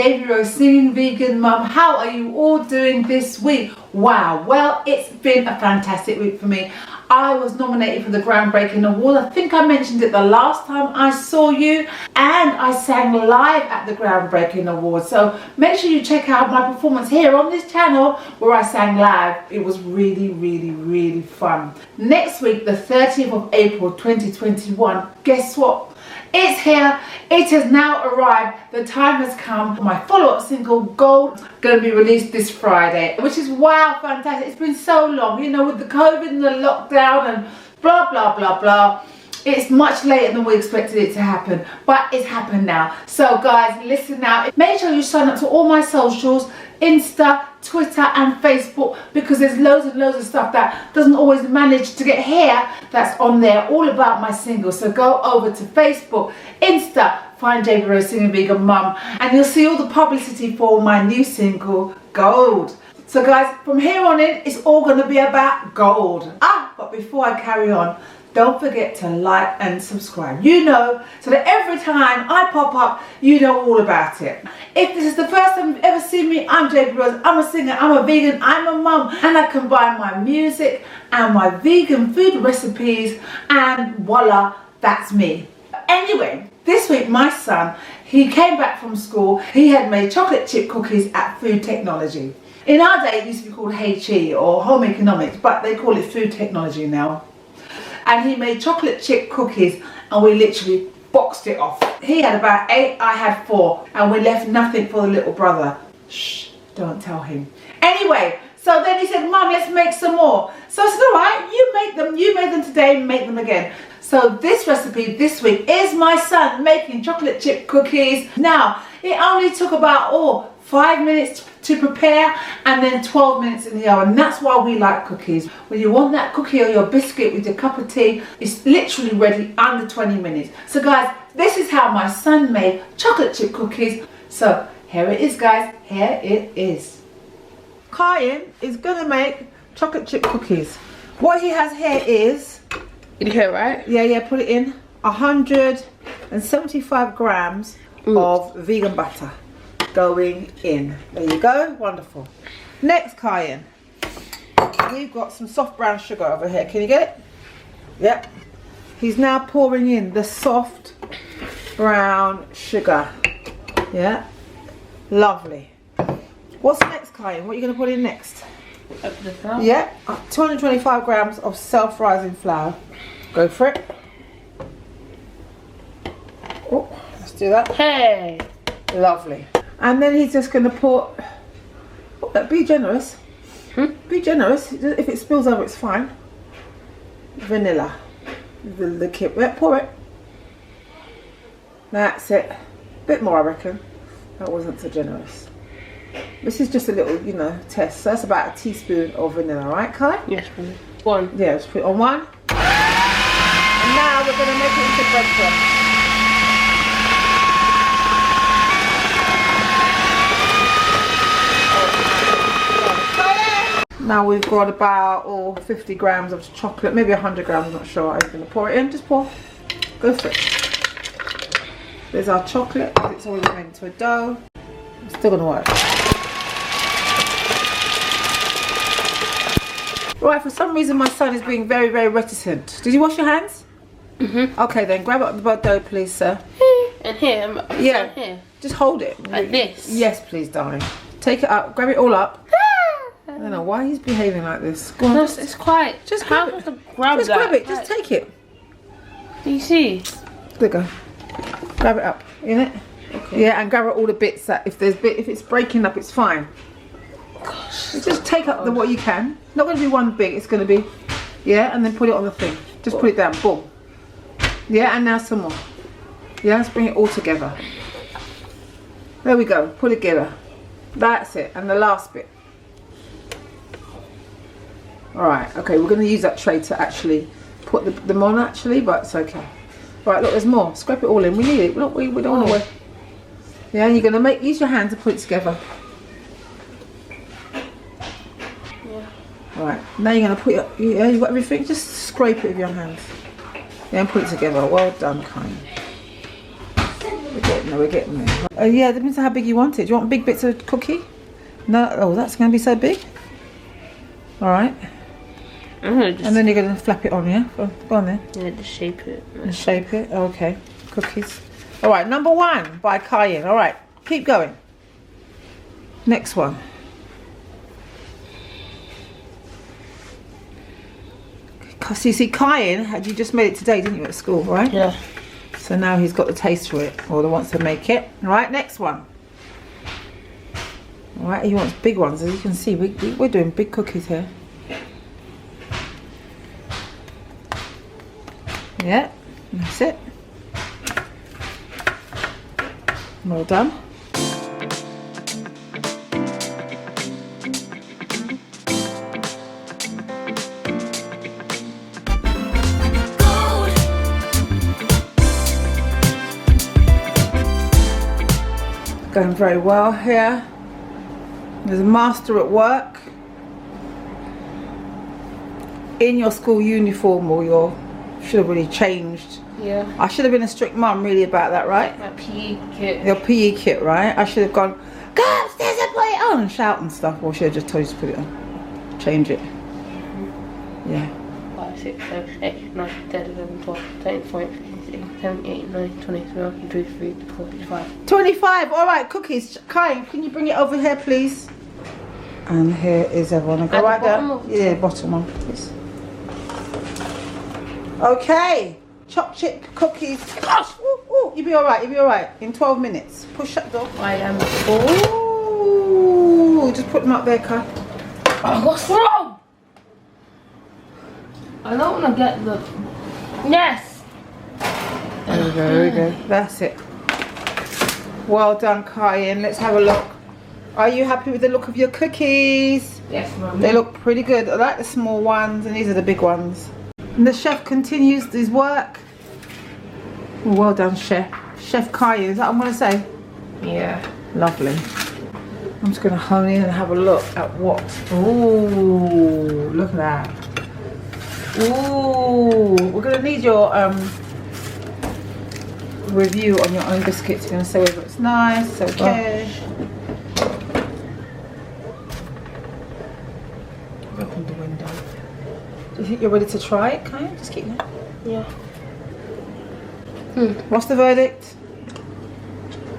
Davy Rose Singing Vegan Mum. How are you all doing this week? Wow, well, it's been a fantastic week for me. I was nominated for the Groundbreaking Award. I think I mentioned it the last time I saw you, and I sang live at the Groundbreaking Award. So make sure you check out my performance here on this channel where I sang live. It was really fun. Next week, the 30th of April 2021, guess what? It's here. It has now arrived. The time has come. My follow-up single, Gold, going to be released this Friday, which is wow, fantastic. It's been so long, you know, with the COVID and the lockdown and blah, blah, blah, blah. It's much later than we expected it to happen, but it's happened now. So guys, listen now. Make sure you sign up to all my socials, Insta, Twitter and Facebook, because there's loads and loads of stuff that doesn't always manage to get here that's on there, all about my single. So go over to Facebook, Insta, find Davy Rose Singing Vegan Mum, and you'll see all the publicity for my new single, Gold. So guys, from here on in, it's all going to be about gold. But before I carry on, don't forget to like and subscribe, you know, so that every time I pop up, you know all about it. If this is the first time you've ever seen me, I'm Davy Rose. I'm a singer, I'm a vegan, I'm a mum, and I combine my music and my vegan food recipes, and voila, that's me. Anyway, this week my son, he came back from school. He had made chocolate chip cookies at Food Technology. In our day, it used to be called HE or Home Economics, but they call it Food Technology now. And he made chocolate chip cookies, and we literally boxed it off. He had about 8, I had 4, and we left nothing for the little brother. Shh, don't tell him. Anyway, so then he said, Mum, let's make some more. So I said, all right, you made them today, make them again. So this recipe this week is my son making chocolate chip cookies. Now, it only took about 5 minutes to prepare, and then 12 minutes in the oven. That's why we like cookies. When you want that cookie or your biscuit with your cup of tea, it's literally ready under 20 minutes. So guys, this is how my son made chocolate chip cookies. So here it is, guys. Here it is. Kyan is gonna make chocolate chip cookies. What he has here is, in here, right? Yeah, put it in. 175 grams of vegan butter going in. There you go, wonderful. Next, Kyan, we've got some soft brown sugar over here. Can you get it? Yep. He's now pouring in the soft brown sugar. Yeah, lovely. What's next, Kyan? What are you going to put in next? The flour? Yeah, 225 grams of self-rising flour. Go for it. Oh, let's do that. Hey, lovely. And then he's just going to pour, be generous, be generous, if it spills over it's fine. Vanilla, the kit, pour it. That's it, bit more I reckon, that wasn't so generous. This is just a little, you know, test, so that's about a teaspoon of vanilla, right Kai? yes, please. 1. Yeah, let's put it on 1. And now we're going to make it into breadcrumbs. Now we've got about 50 grams of chocolate, maybe 100 grams, I'm not sure. I'm going to pour it in, just pour. Go for it. There's our chocolate, it's already made into a dough. It's still going to work. Right, for some reason my son is being very reticent. Did you wash your hands? Okay then, grab up the dough please, sir. And here, yeah, here. Just hold it. Like this? Yes please, darling. Take it up, grab it all up. I don't know why he's behaving like this. Go on. No, it's quite. Just how grab it. to grab just that? Grab it. Just take it. Do you see? There you go. Grab it up. In it. Okay. Yeah, and grab all the bits that if it's breaking up, it's fine. Gosh. Just take up what you can. Not going to be one big. It's going to be, yeah, and then put it on the thing. Just put it down. Boom. Yeah, and now some more. Yeah, let's bring it all together. There we go. Put it together. That's it. And the last bit. Alright, okay, we're going to use that tray to actually put them on actually, but it's okay. Right, look, there's more. Scrape it all in. We need it. We don't want to wait. Yeah, and you're going to use your hand to put it together. Yeah. Alright, now you're going to put you've got everything. Just scrape it with your hands. Yeah, and put it together. Well done, kind. We're getting there, we're getting there. Yeah, it depends on how big you want it. Do you want big bits of cookie? No, oh, that's going to be so big. All right. And then you're going to flap it on, yeah? Go on then. Yeah, just shape it. And shape it, okay. Cookies. All right, number 1 by Cayenne. All right, keep going. Next one. So you see, Cayenne, you just made it today, didn't you, at school, right? Yeah. So now he's got the taste for it, or wants to make it. All right, next one. All right, he wants big ones. As you can see, we're doing big cookies here. Yeah, that's it. Well done. Going very well here. There's a master at work in your school uniform, or your should have really changed. Yeah. I should have been a strict mum really about that, right? My PE kit. Your PE kit, right? I should have gone, go upstairs and put it on, and shout and stuff, or should have just told you to put it on, change it. Yeah. 5, 6, 7, 8, 9, 10, 11, 12, 13, 14, 15, 17, 18, 19, 20, 21, 22, 23, 24, 25. 25. All right, cookies. Kai, can you bring it over here, please? And here is everyone. Go right down. Yeah, bottom one, please. Okay. Choc chip cookies. Gosh, ooh, you'll be all right. You'll be all right. In 12 minutes. Push shut the door. I am. Ooh, just put them up there, Kai. Oh, what's wrong? I don't want to get the. Yes. There we go. There we go. That's it. Well done, Cayenne. Let's have a look. Are you happy with the look of your cookies? Yes, Mum. They look pretty good. I like the small ones, and these are the big ones. And the chef continues his work. Well done, Chef. Chef Cayenne, is that what I'm going to say? Yeah. Lovely. I'm just going to hone in and have a look at what. Ooh, look at that. Ooh, we're going to need your review on your own biscuits. You're going to say whether it's nice, okay. Open the window. Do you think you're ready to try it, Kaya? Just keep that. Yeah. What's the verdict?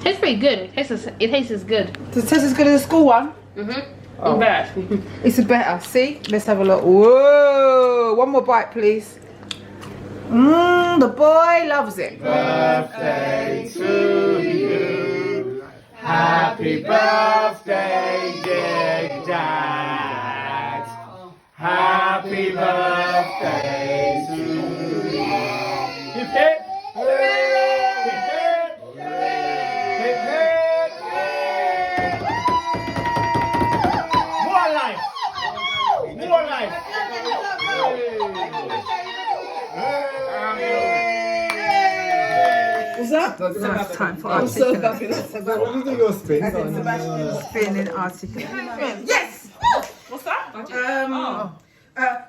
Tastes pretty good. It tastes good. Does it taste as good as the school one? Mm-hmm. Oh. Bad. It's better. See? Let's have a look. Whoa! One more bite, please. The boy loves it. Birthday to you. Happy birthday, dear Dad. Happy birthday to you. Hip hip. Hooray! Hip hip. Hooray! Hip hip. More life. More life. Is that? Now it's time for articulate. What do you do your spin? Spinning articulate. Yes! What's that?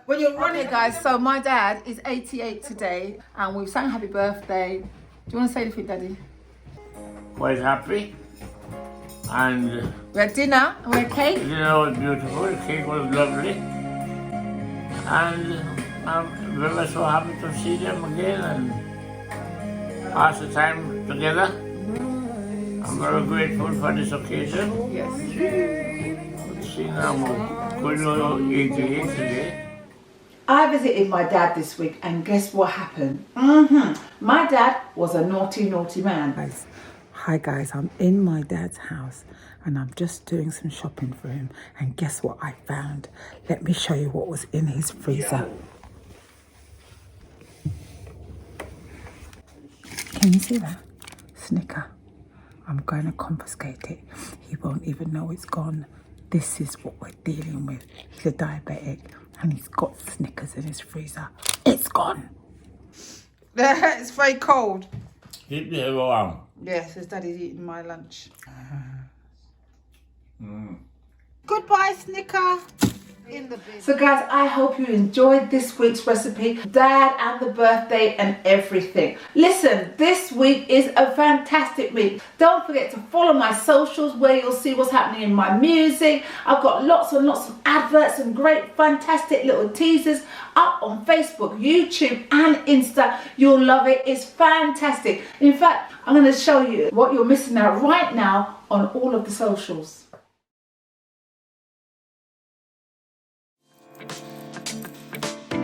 When you're running, guys, so my dad is 88 today, and we've sang happy birthday. Do you want to say anything, Daddy? Quite happy, and We had dinner and we had cake. dinner was beautiful, the cake was lovely, and I'm very so happy to see them again and pass the time together. I'm very grateful for this occasion. Yes. Seeing I'm going on 88 today. I visited my dad this week, and guess what happened? My dad was a naughty, naughty man. Hi guys, I'm in my dad's house and I'm just doing some shopping for him, and guess what I found? Let me show you what was in his freezer. Can you see that? Snicker. I'm going to confiscate it. He won't even know it's gone. This is what we're dealing with. He's a diabetic and he's got Snickers in his freezer. It's gone. It's very cold. Keep the warm. Yes, his daddy's eating my lunch. Goodbye, Snicker. So guys, I hope you enjoyed this week's recipe, Dad and the birthday and everything. Listen, this week is a fantastic week. Don't forget to follow my socials where you'll see what's happening in my music. I've got lots and lots of adverts and great fantastic little teasers up on Facebook, YouTube and Insta. You'll love it. It's fantastic. In fact, I'm going to show you what you're missing out right now on all of the socials.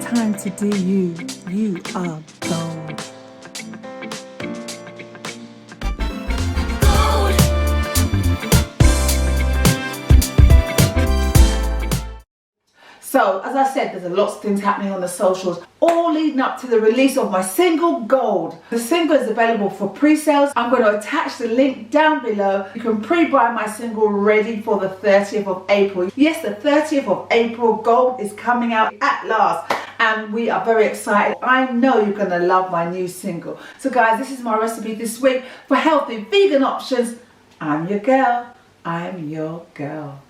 Time to do you. You are gold. So, as I said, there's a lot of things happening on the socials, all leading up to the release of my single, Gold. The single is available for pre-sales. I'm going to attach the link down below. You can pre-buy my single ready for the 30th of April. Yes, the 30th of April, Gold is coming out at last. And we are very excited. I know you're going to love my new single. So guys, this is my recipe this week for healthy vegan options. I'm your girl. I'm your girl.